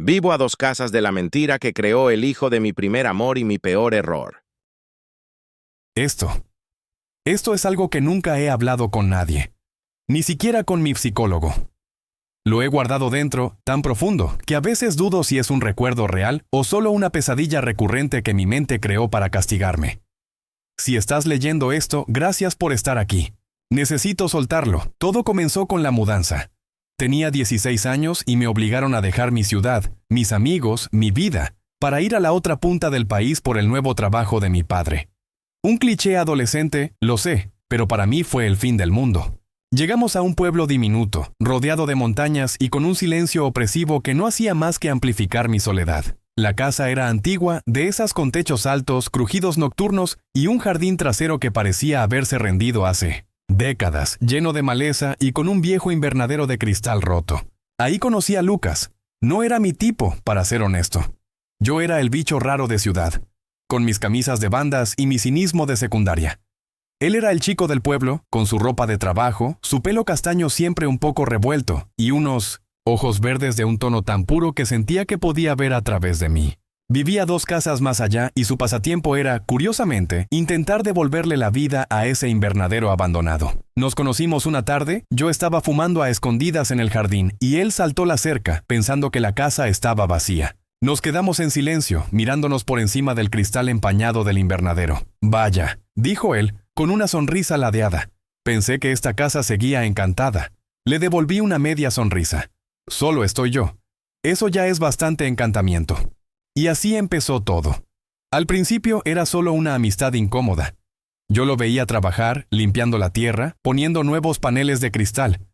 Vivo a 2 casas de la mentira que creó el hijo de mi primer amor y mi peor error. Esto es algo que nunca he hablado con nadie, ni siquiera con mi psicólogo. Lo he guardado dentro, tan profundo, que a veces dudo si es un recuerdo real o solo una pesadilla recurrente que mi mente creó para castigarme. Si estás leyendo esto, gracias por estar aquí. Necesito soltarlo. Todo comenzó con la mudanza. Tenía 16 años y me obligaron a dejar mi ciudad, mis amigos, mi vida, para ir a la otra punta del país por el nuevo trabajo de mi padre. Un cliché adolescente, lo sé, pero para mí fue el fin del mundo. Llegamos a un pueblo diminuto, rodeado de montañas y con un silencio opresivo que no hacía más que amplificar mi soledad. La casa era antigua, de esas con techos altos, crujidos nocturnos y un jardín trasero que parecía haberse rendido hace décadas, lleno de maleza y con un viejo invernadero de cristal roto. Ahí conocí a Lucas. No era mi tipo, para ser honesto. Yo era el bicho raro de ciudad, con mis camisas de bandas y mi cinismo de secundaria. Él era el chico del pueblo, con su ropa de trabajo, su pelo castaño siempre un poco revuelto y unos ojos verdes de un tono tan puro que sentía que podía ver a través de mí. Vivía 2 casas más allá y su pasatiempo era, curiosamente, intentar devolverle la vida a ese invernadero abandonado. Nos conocimos una tarde, yo estaba fumando a escondidas en el jardín y él saltó la cerca, pensando que la casa estaba vacía. Nos quedamos en silencio, mirándonos por encima del cristal empañado del invernadero. «Vaya», dijo él, con una sonrisa ladeada. Pensé que esta casa seguía encantada. Le devolví una media sonrisa. «Solo estoy yo. Eso ya es bastante encantamiento». Y así empezó todo. Al principio era solo una amistad incómoda. Yo lo veía trabajar, limpiando la tierra, poniendo nuevos paneles de cristal.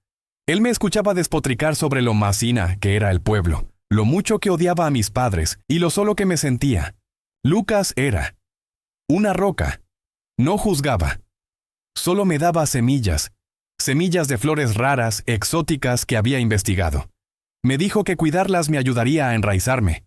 Él me escuchaba despotricar sobre lo macina que era el pueblo, lo mucho que odiaba a mis padres y lo solo que me sentía. Lucas era una roca. No juzgaba. Solo me daba semillas de flores raras, exóticas que había investigado. Me dijo que cuidarlas me ayudaría a enraizarme.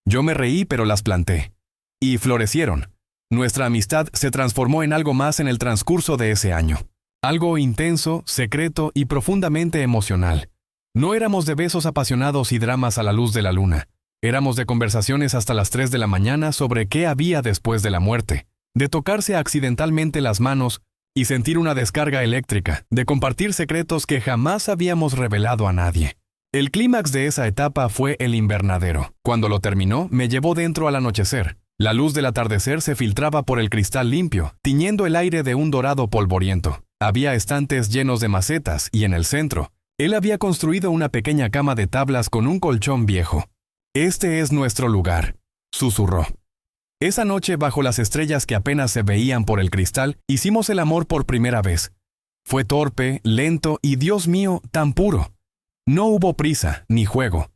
Yo me reí, pero las planté. Y florecieron. Nuestra amistad se transformó en algo más en el transcurso de ese año. Algo intenso, secreto y profundamente emocional. No éramos de besos apasionados y dramas a la luz de la luna. Éramos de conversaciones hasta las 3 de la mañana sobre qué había después de la muerte, de tocarse accidentalmente las manos y sentir una descarga eléctrica, de compartir secretos que jamás habíamos revelado a nadie. El clímax de esa etapa fue el invernadero. Cuando lo terminó, me llevó dentro al anochecer. La luz del atardecer se filtraba por el cristal limpio, tiñendo el aire de un dorado polvoriento. Había estantes llenos de macetas y en el centro, él había construido una pequeña cama de tablas con un colchón viejo. «Este es nuestro lugar», susurró. Esa noche, bajo las estrellas que apenas se veían por el cristal, hicimos el amor por primera vez. Fue torpe, lento y, Dios mío, tan puro. No hubo prisa, ni juego.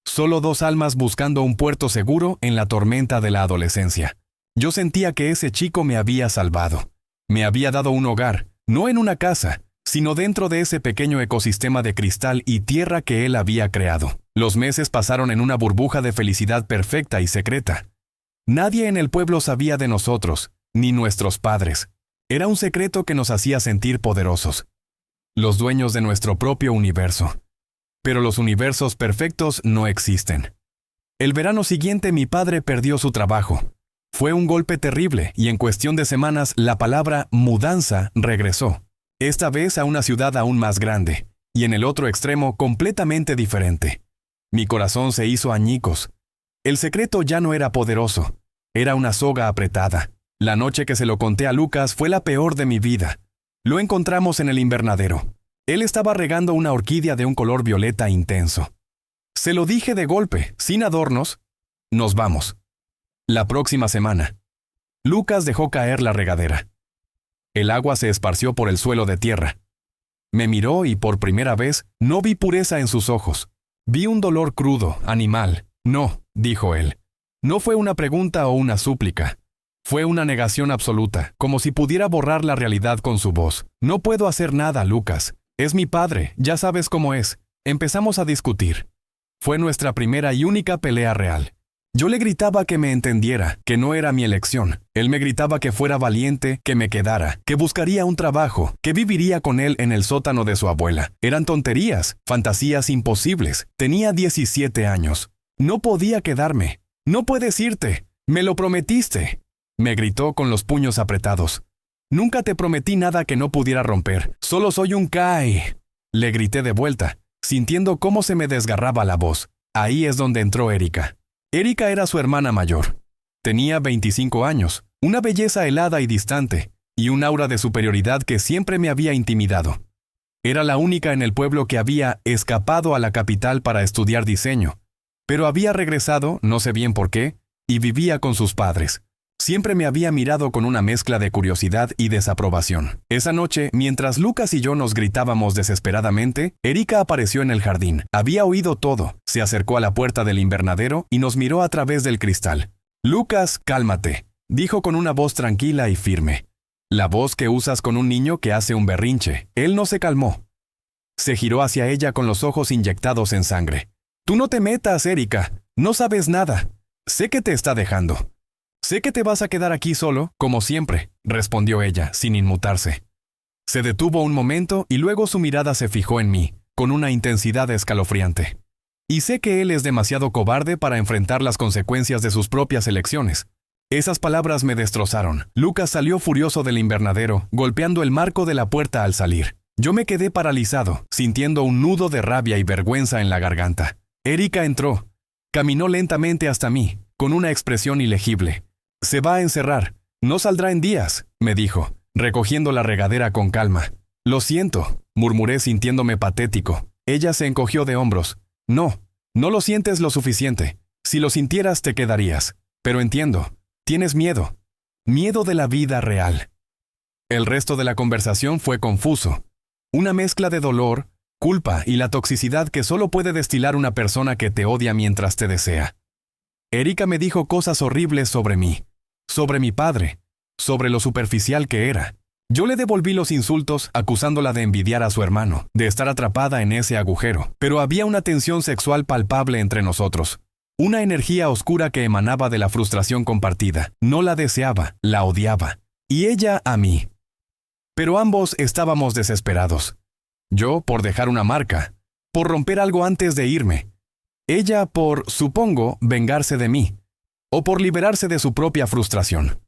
Solo 2 almas buscando un puerto seguro en la tormenta de la adolescencia. Yo sentía que ese chico me había salvado. Me había dado un hogar, no en una casa, sino dentro de ese pequeño ecosistema de cristal y tierra que él había creado. Los meses pasaron en una burbuja de felicidad perfecta y secreta. Nadie en el pueblo sabía de nosotros, ni nuestros padres. Era un secreto que nos hacía sentir poderosos. Los dueños de nuestro propio universo. Pero los universos perfectos no existen. El verano siguiente mi padre perdió su trabajo. Fue un golpe terrible y en cuestión de semanas la palabra mudanza regresó. Esta vez a una ciudad aún más grande y en el otro extremo completamente diferente. Mi corazón se hizo añicos. El secreto ya no era poderoso. Era una soga apretada. La noche que se lo conté a Lucas fue la peor de mi vida. Lo encontramos en el invernadero. Él estaba regando una orquídea de un color violeta intenso. Se lo dije de golpe, sin adornos. «Nos vamos. La próxima semana». Lucas dejó caer la regadera. El agua se esparció por el suelo de tierra. Me miró y por primera vez no vi pureza en sus ojos. Vi un dolor crudo, animal. «No», dijo él. No fue una pregunta o una súplica. Fue una negación absoluta, como si pudiera borrar la realidad con su voz. «No puedo hacer nada, Lucas. Es mi padre, ya sabes cómo es». Empezamos a discutir. Fue nuestra primera y única pelea real. Yo le gritaba que me entendiera, que no era mi elección. Él me gritaba que fuera valiente, que me quedara, que buscaría un trabajo, que viviría con él en el sótano de su abuela. Eran tonterías, fantasías imposibles. Tenía 17 años. No podía quedarme. No puedes irte. Me lo prometiste. Me gritó con los puños apretados. Nunca te prometí nada que no pudiera romper. Solo soy un Kai. Le grité de vuelta, sintiendo cómo se me desgarraba la voz. Ahí es donde entró Erika. Erika era su hermana mayor. Tenía 25 años, una belleza helada y distante, y un aura de superioridad que siempre me había intimidado. Era la única en el pueblo que había escapado a la capital para estudiar diseño, pero había regresado, no sé bien por qué, y vivía con sus padres. Siempre me había mirado con una mezcla de curiosidad y desaprobación. Esa noche, mientras Lucas y yo nos gritábamos desesperadamente, Erika apareció en el jardín. Había oído todo, se acercó a la puerta del invernadero y nos miró a través del cristal. «Lucas, cálmate», dijo con una voz tranquila y firme. La voz que usas con un niño que hace un berrinche. Él no se calmó. Se giró hacia ella con los ojos inyectados en sangre. «Tú no te metas, Erika. No sabes nada. Sé que te está dejando. Sé que te vas a quedar aquí solo, como siempre», respondió ella, sin inmutarse. Se detuvo un momento y luego su mirada se fijó en mí, con una intensidad escalofriante. Y sé que él es demasiado cobarde para enfrentar las consecuencias de sus propias elecciones. Esas palabras me destrozaron. Lucas salió furioso del invernadero, golpeando el marco de la puerta al salir. Yo me quedé paralizado, sintiendo un nudo de rabia y vergüenza en la garganta. Erika entró. Caminó lentamente hasta mí, con una expresión ilegible. «Se va a encerrar. No saldrá en días», me dijo, recogiendo la regadera con calma. «Lo siento», murmuré sintiéndome patético. Ella se encogió de hombros. «No, no lo sientes lo suficiente. Si lo sintieras te quedarías. Pero entiendo. Tienes miedo. Miedo de la vida real». El resto de la conversación fue confuso. Una mezcla de dolor, culpa y la toxicidad que solo puede destilar una persona que te odia mientras te desea. Erika me dijo cosas horribles sobre mí, sobre mi padre, sobre lo superficial que era. Yo le devolví los insultos acusándola de envidiar a su hermano, de estar atrapada en ese agujero. Pero había una tensión sexual palpable entre nosotros. Una energía oscura que emanaba de la frustración compartida. No la deseaba, la odiaba. Y ella a mí. Pero ambos estábamos desesperados. Yo por dejar una marca, por romper algo antes de irme. Ella por, supongo, vengarse de mí, o por liberarse de su propia frustración.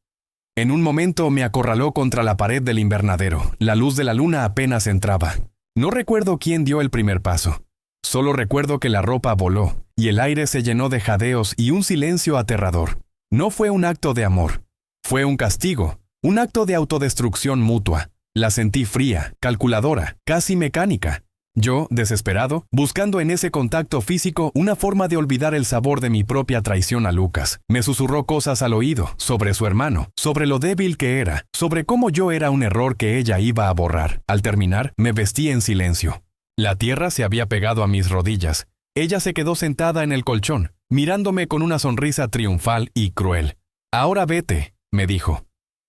En un momento me acorraló contra la pared del invernadero. La luz de la luna apenas entraba. No recuerdo quién dio el primer paso. Solo recuerdo que la ropa voló, y el aire se llenó de jadeos y un silencio aterrador. No fue un acto de amor. Fue un castigo, un acto de autodestrucción mutua. La sentí fría, calculadora, casi mecánica. Yo, desesperado, buscando en ese contacto físico una forma de olvidar el sabor de mi propia traición a Lucas. Me susurró cosas al oído, sobre su hermano, sobre lo débil que era, sobre cómo yo era un error que ella iba a borrar. Al terminar, me vestí en silencio. La tierra se había pegado a mis rodillas. Ella se quedó sentada en el colchón, mirándome con una sonrisa triunfal y cruel. «Ahora vete», me dijo.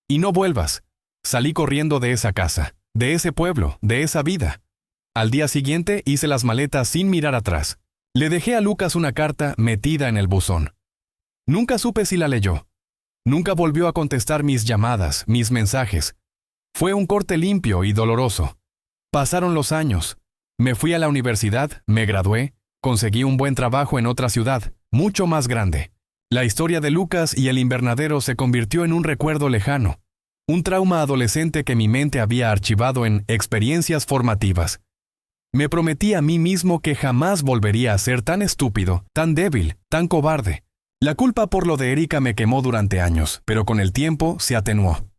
«Y no vuelvas». Salí corriendo de esa casa, de ese pueblo, de esa vida. Al día siguiente hice las maletas sin mirar atrás. Le dejé a Lucas una carta metida en el buzón. Nunca supe si la leyó. Nunca volvió a contestar mis llamadas, mis mensajes. Fue un corte limpio y doloroso. Pasaron los años. Me fui a la universidad, me gradué, conseguí un buen trabajo en otra ciudad, mucho más grande. La historia de Lucas y el invernadero se convirtió en un recuerdo lejano. Un trauma adolescente que mi mente había archivado en experiencias formativas. Me prometí a mí mismo que jamás volvería a ser tan estúpido, tan débil, tan cobarde. La culpa por lo de Erika me quemó durante años, pero con el tiempo se atenuó.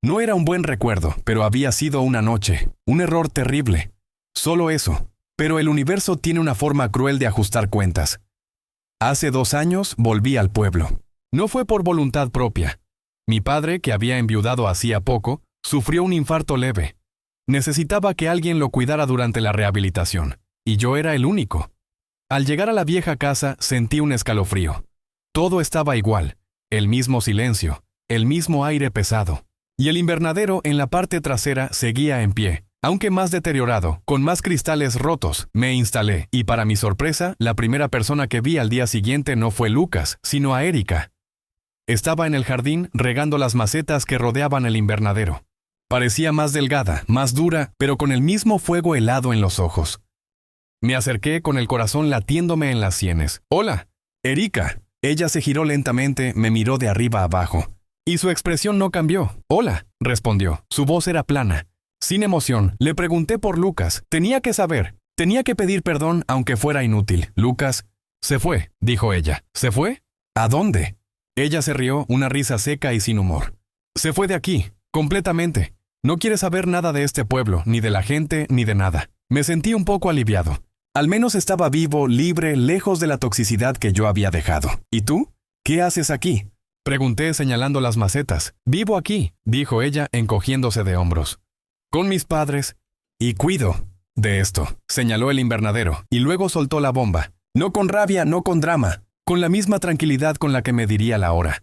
No era un buen recuerdo, pero había sido una noche, un error terrible. Solo eso. Pero el universo tiene una forma cruel de ajustar cuentas. Hace 2 años volví al pueblo. No fue por voluntad propia. Mi padre, que había enviudado hacía poco, sufrió un infarto leve. Necesitaba que alguien lo cuidara durante la rehabilitación, y yo era el único. Al llegar a la vieja casa sentí un escalofrío. Todo estaba igual, el mismo silencio, el mismo aire pesado. Y el invernadero en la parte trasera seguía en pie, aunque más deteriorado, con más cristales rotos. Me instalé, y para mi sorpresa, la primera persona que vi al día siguiente no fue Lucas, sino a Erika. Estaba en el jardín regando las macetas que rodeaban el invernadero. Parecía más delgada, más dura, pero con el mismo fuego helado en los ojos. Me acerqué con el corazón latiéndome en las sienes. «Hola», Erika. Ella se giró lentamente, me miró de arriba abajo. Y su expresión no cambió. Hola, respondió. Su voz era plana. Sin emoción, le pregunté por Lucas. Tenía que saber. Tenía que pedir perdón aunque fuera inútil. Lucas se fue, dijo ella. ¿Se fue? ¿A dónde? Ella se rió, una risa seca y sin humor. Se fue de aquí, completamente. No quiere saber nada de este pueblo, ni de la gente, ni de nada. Me sentí un poco aliviado. Al menos estaba vivo, libre, lejos de la toxicidad que yo había dejado. ¿Y tú? ¿Qué haces aquí? Pregunté señalando las macetas. Vivo aquí, dijo ella, encogiéndose de hombros. Con mis padres. Y cuido de esto, señaló el invernadero, y luego soltó la bomba. No con rabia, no con drama, con la misma tranquilidad con la que me diría la hora.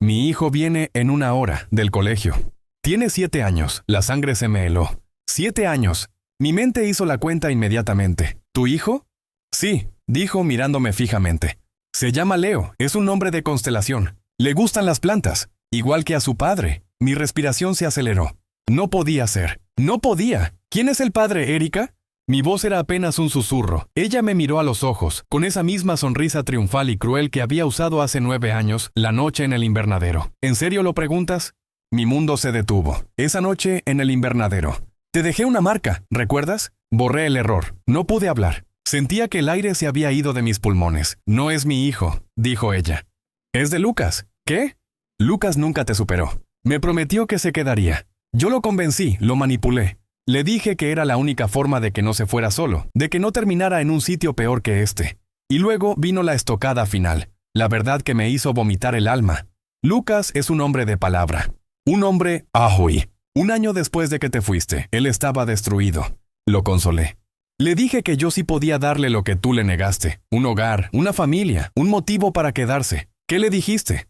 Mi hijo viene en 1 hora del colegio. Tiene 7 años, la sangre se me heló. 7 años. Mi mente hizo la cuenta inmediatamente. ¿Tu hijo? Sí, dijo mirándome fijamente. Se llama Leo, es un nombre de constelación. Le gustan las plantas, igual que a su padre. Mi respiración se aceleró. No podía ser. No podía. ¿Quién es el padre, Erika? Mi voz era apenas un susurro. Ella me miró a los ojos, con esa misma sonrisa triunfal y cruel que había usado hace 9 años, la noche en el invernadero. ¿En serio lo preguntas? Mi mundo se detuvo. Esa noche en el invernadero. Te dejé una marca, ¿recuerdas? Borré el error. No pude hablar. Sentía que el aire se había ido de mis pulmones. No es mi hijo, dijo ella. Es de Lucas. ¿Qué? Lucas nunca te superó. Me prometió que se quedaría. Yo lo convencí, lo manipulé. Le dije que era la única forma de que no se fuera solo, de que no terminara en un sitio peor que este. Y luego vino la estocada final, la verdad que me hizo vomitar el alma. Lucas es un hombre de palabra. Un hombre, Ahui. 1 año después de que te fuiste, él estaba destruido. Lo consolé. Le dije que yo sí podía darle lo que tú le negaste. Un hogar, una familia, un motivo para quedarse. ¿Qué le dijiste?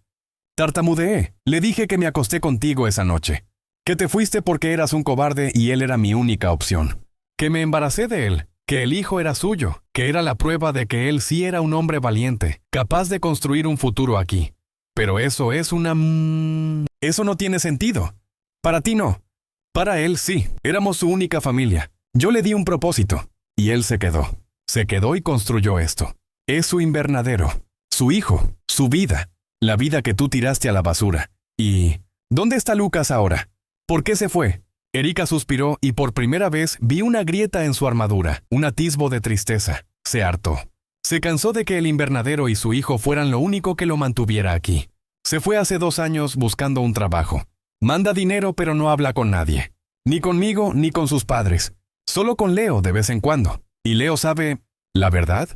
Tartamudeé. Le dije que me acosté contigo esa noche. Que te fuiste porque eras un cobarde y él era mi única opción. Que me embaracé de él, que el hijo era suyo, que era la prueba de que él sí era un hombre valiente, capaz de construir un futuro aquí. Pero eso es una... Eso no tiene sentido. Para ti no. Para él sí, éramos su única familia. Yo le di un propósito, y él se quedó. Se quedó y construyó esto. Es su invernadero, su hijo, su vida, la vida que tú tiraste a la basura. ¿Y dónde está Lucas ahora? ¿Por qué se fue? Erika suspiró y por primera vez vi una grieta en su armadura, un atisbo de tristeza. Se hartó. Se cansó de que el invernadero y su hijo fueran lo único que lo mantuviera aquí. Se fue hace 2 años buscando un trabajo. Manda dinero pero no habla con nadie. Ni conmigo ni con sus padres. Solo con Leo de vez en cuando. ¿Y Leo sabe la verdad?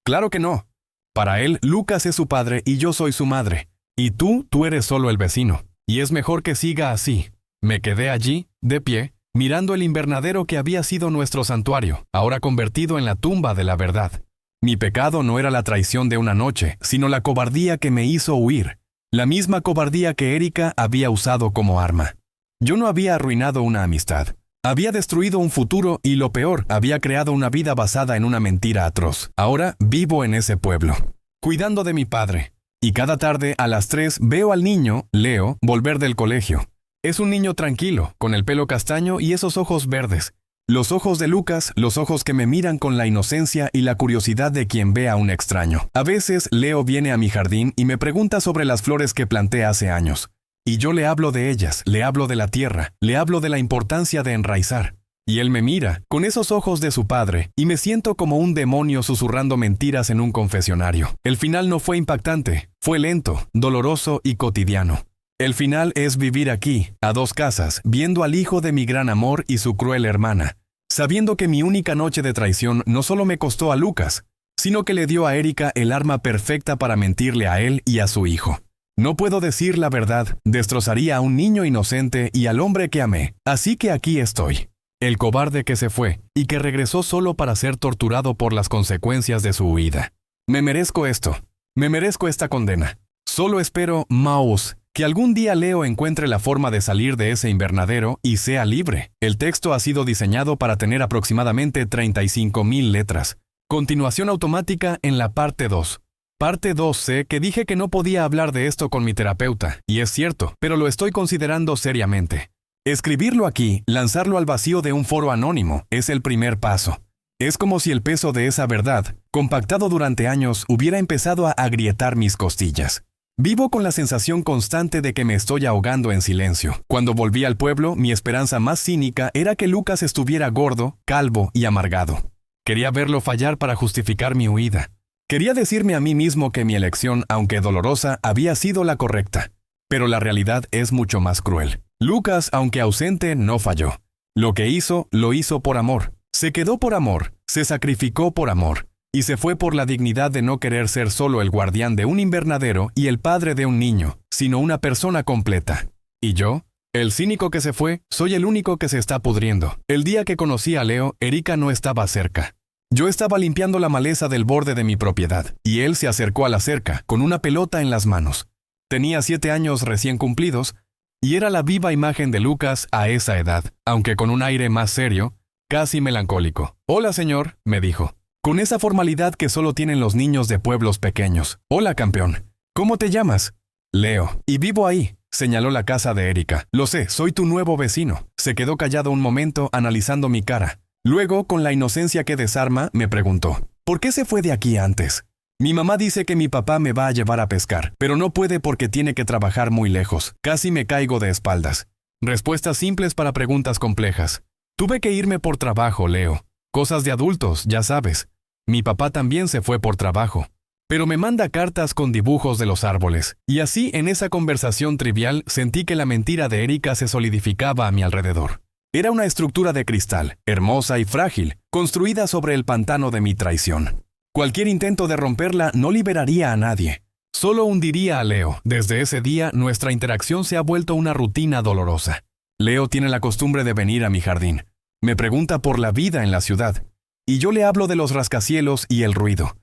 Claro que no. Para él, Lucas es su padre y yo soy su madre. Y tú eres solo el vecino. Y es mejor que siga así. Me quedé allí, de pie, mirando el invernadero que había sido nuestro santuario, ahora convertido en la tumba de la verdad. Mi pecado no era la traición de una noche, sino la cobardía que me hizo huir. La misma cobardía que Erika había usado como arma. Yo no había arruinado una amistad. Había destruido un futuro y lo peor, había creado una vida basada en una mentira atroz. Ahora vivo en ese pueblo, cuidando de mi padre. Y cada tarde a las 3 veo al niño, Leo, volver del colegio. Es un niño tranquilo, con el pelo castaño y esos ojos verdes. Los ojos de Lucas, los ojos que me miran con la inocencia y la curiosidad de quien ve a un extraño. A veces Leo viene a mi jardín y me pregunta sobre las flores que planté hace años. Y yo le hablo de ellas, le hablo de la tierra, le hablo de la importancia de enraizar. Y él me mira, con esos ojos de su padre, y me siento como un demonio susurrando mentiras en un confesionario. El final no fue impactante, fue lento, doloroso y cotidiano. El final es vivir aquí, a 2 casas, viendo al hijo de mi gran amor y su cruel hermana, sabiendo que mi única noche de traición no solo me costó a Lucas, sino que le dio a Erika el arma perfecta para mentirle a él y a su hijo. No puedo decir la verdad, destrozaría a un niño inocente y al hombre que amé, así que aquí estoy. El cobarde que se fue y que regresó solo para ser torturado por las consecuencias de su huida. Me merezco esto, me merezco esta condena. Solo espero, Maus, que algún día Leo encuentre la forma de salir de ese invernadero y sea libre. El texto ha sido diseñado para tener aproximadamente 35,000 letras. Continuación automática en la parte 2. Parte 2. Sé que dije que no podía hablar de esto con mi terapeuta, y es cierto, pero lo estoy considerando seriamente. Escribirlo aquí, lanzarlo al vacío de un foro anónimo, es el primer paso. Es como si el peso de esa verdad, compactado durante años, hubiera empezado a agrietar mis costillas. Vivo con la sensación constante de que me estoy ahogando en silencio. Cuando volví al pueblo, mi esperanza más cínica era que Lucas estuviera gordo, calvo y amargado. Quería verlo fallar para justificar mi huida. Quería decirme a mí mismo que mi elección, aunque dolorosa, había sido la correcta. Pero la realidad es mucho más cruel. Lucas, aunque ausente, no falló. Lo que hizo, lo hizo por amor. Se quedó por amor, se sacrificó por amor, y se fue por la dignidad de no querer ser solo el guardián de un invernadero y el padre de un niño, sino una persona completa. ¿Y yo? El cínico que se fue, soy el único que se está pudriendo. El día que conocí a Leo, Erika no estaba cerca. Yo estaba limpiando la maleza del borde de mi propiedad, y él se acercó a la cerca, con una pelota en las manos. Tenía 7 años recién cumplidos, y era la viva imagen de Lucas a esa edad, aunque con un aire más serio, casi melancólico. «Hola, señor», me dijo, con esa formalidad que solo tienen los niños de pueblos pequeños. «Hola, campeón. ¿Cómo te llamas?» «Leo. Y vivo ahí», señaló la casa de Erika. «Lo sé, soy tu nuevo vecino». Se quedó callado un momento analizando mi cara. Luego, con la inocencia que desarma, me preguntó, «¿Por qué se fue de aquí antes?» «Mi mamá dice que mi papá me va a llevar a pescar, pero no puede porque tiene que trabajar muy lejos. Casi me caigo de espaldas». Respuestas simples para preguntas complejas. Tuve que irme por trabajo, Leo. Cosas de adultos, ya sabes. Mi papá también se fue por trabajo. Pero me manda cartas con dibujos de los árboles. Y así, en esa conversación trivial, sentí que la mentira de Erika se solidificaba a mi alrededor. Era una estructura de cristal, hermosa y frágil, construida sobre el pantano de mi traición. Cualquier intento de romperla no liberaría a nadie. Solo hundiría a Leo. Desde ese día, nuestra interacción se ha vuelto una rutina dolorosa. Leo tiene la costumbre de venir a mi jardín. Me pregunta por la vida en la ciudad. Y yo le hablo de los rascacielos y el ruido,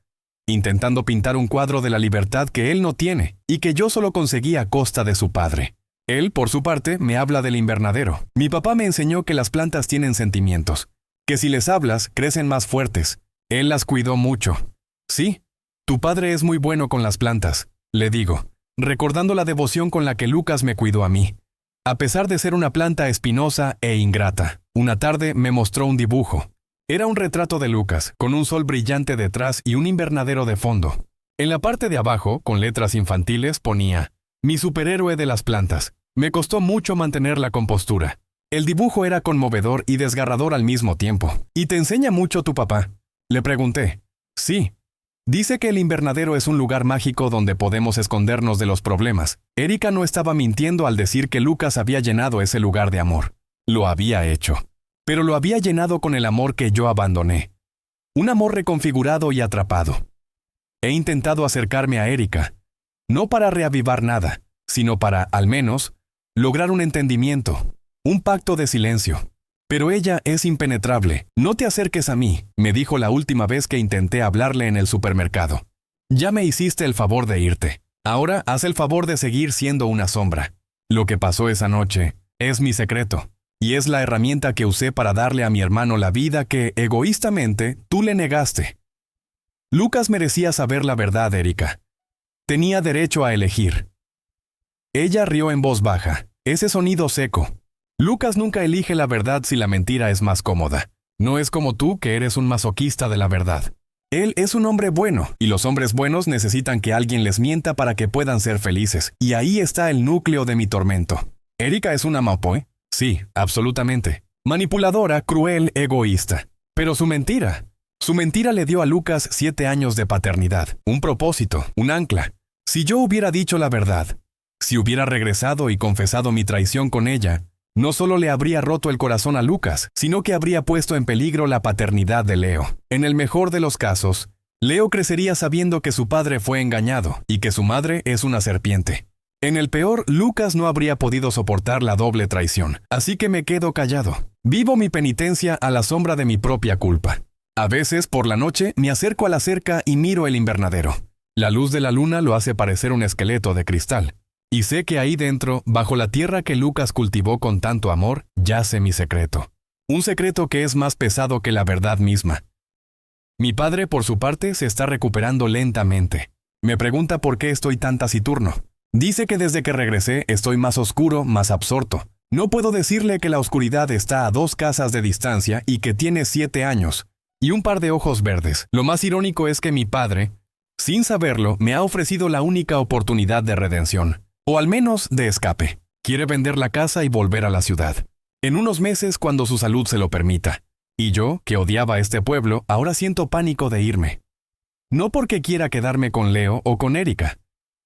intentando pintar un cuadro de la libertad que él no tiene y que yo solo conseguí a costa de su padre. Él, por su parte, me habla del invernadero. Mi papá me enseñó que las plantas tienen sentimientos, que si les hablas, crecen más fuertes. Él las cuidó mucho. Sí, tu padre es muy bueno con las plantas, le digo, recordando la devoción con la que Lucas me cuidó a mí. A pesar de ser una planta espinosa e ingrata, una tarde me mostró un dibujo. Era un retrato de Lucas, con un sol brillante detrás y un invernadero de fondo. En la parte de abajo, con letras infantiles, ponía, «Mi superhéroe de las plantas». Me costó mucho mantener la compostura. El dibujo era conmovedor y desgarrador al mismo tiempo. «¿Y te enseña mucho tu papá?», le pregunté. «Sí. Dice que el invernadero es un lugar mágico donde podemos escondernos de los problemas». Erika no estaba mintiendo al decir que Lucas había llenado ese lugar de amor. Lo había hecho. Pero lo había llenado con el amor que yo abandoné. Un amor reconfigurado y atrapado. He intentado acercarme a Erika, no para reavivar nada, sino para, al menos, lograr un entendimiento, un pacto de silencio. Pero ella es impenetrable. «No te acerques a mí», me dijo la última vez que intenté hablarle en el supermercado. «Ya me hiciste el favor de irte. Ahora haz el favor de seguir siendo una sombra». Lo que pasó esa noche es mi secreto, y es la herramienta que usé para darle a mi hermano la vida que, egoístamente, tú le negaste. Lucas merecía saber la verdad, Erika. Tenía derecho a elegir. Ella rió en voz baja, ese sonido seco. Lucas nunca elige la verdad si la mentira es más cómoda. No es como tú, que eres un masoquista de la verdad. Él es un hombre bueno, y los hombres buenos necesitan que alguien les mienta para que puedan ser felices. Y ahí está el núcleo de mi tormento. ¿Erika es una mapoe? Sí, absolutamente. Manipuladora, cruel, egoísta. Pero su mentira le dio a Lucas 7 años de paternidad, un propósito, un ancla. Si yo hubiera dicho la verdad, si hubiera regresado y confesado mi traición con ella, no solo le habría roto el corazón a Lucas, sino que habría puesto en peligro la paternidad de Leo. En el mejor de los casos, Leo crecería sabiendo que su padre fue engañado y que su madre es una serpiente. En el peor, Lucas no habría podido soportar la doble traición, así que me quedo callado. Vivo mi penitencia a la sombra de mi propia culpa. A veces, por la noche, me acerco a la cerca y miro el invernadero. La luz de la luna lo hace parecer un esqueleto de cristal. Y sé que ahí dentro, bajo la tierra que Lucas cultivó con tanto amor, yace mi secreto. Un secreto que es más pesado que la verdad misma. Mi padre, por su parte, se está recuperando lentamente. Me pregunta por qué estoy tan taciturno. Dice que desde que regresé estoy más oscuro, más absorto. No puedo decirle que la oscuridad está a 2 casas de distancia y que tiene 7 años, y un par de ojos verdes. Lo más irónico es que mi padre, sin saberlo, me ha ofrecido la única oportunidad de redención, o al menos de escape. Quiere vender la casa y volver a la ciudad, en unos meses cuando su salud se lo permita. Y yo, que odiaba este pueblo, ahora siento pánico de irme. No porque quiera quedarme con Leo o con Erika,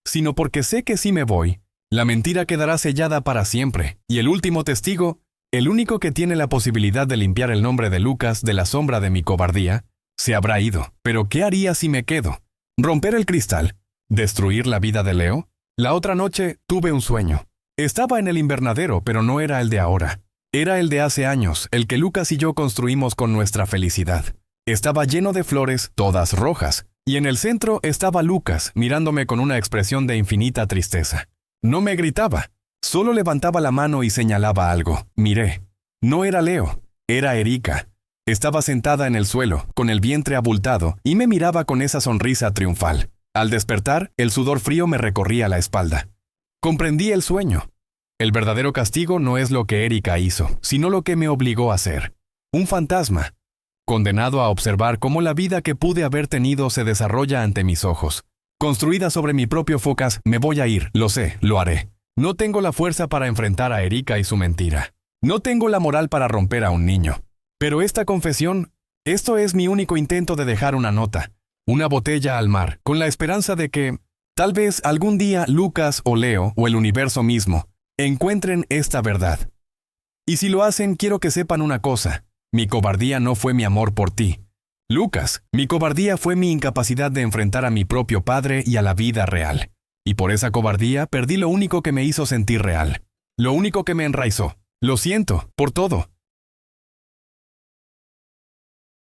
sino porque sé que si me voy, la mentira quedará sellada para siempre, y el último testigo, el único que tiene la posibilidad de limpiar el nombre de Lucas de la sombra de mi cobardía, se habrá ido. Pero ¿qué haría si me quedo? ¿Romper el cristal? ¿Destruir la vida de Leo? La otra noche tuve un sueño. Estaba en el invernadero, pero no era el de ahora. Era el de hace años, el que Lucas y yo construimos con nuestra felicidad. Estaba lleno de flores, todas rojas, y en el centro estaba Lucas, mirándome con una expresión de infinita tristeza. No me gritaba, solo levantaba la mano y señalaba algo. Miré. No era Leo, era Erika. Estaba sentada en el suelo, con el vientre abultado, y me miraba con esa sonrisa triunfal. Al despertar, el sudor frío me recorría la espalda. Comprendí el sueño. El verdadero castigo no es lo que Erika hizo, sino lo que me obligó a hacer. Un fantasma, condenado a observar cómo la vida que pude haber tenido se desarrolla ante mis ojos. Construida sobre mi propio focus, me voy a ir, lo sé, lo haré. No tengo la fuerza para enfrentar a Erika y su mentira. No tengo la moral para romper a un niño. Pero esta confesión, esto es mi único intento de dejar una nota, una botella al mar, con la esperanza de que, tal vez algún día Lucas o Leo o el universo mismo, encuentren esta verdad. Y si lo hacen, quiero que sepan una cosa. Mi cobardía no fue mi amor por ti, Lucas. Mi cobardía fue mi incapacidad de enfrentar a mi propio padre y a la vida real. Y por esa cobardía perdí lo único que me hizo sentir real. Lo único que me enraizó. Lo siento, por todo.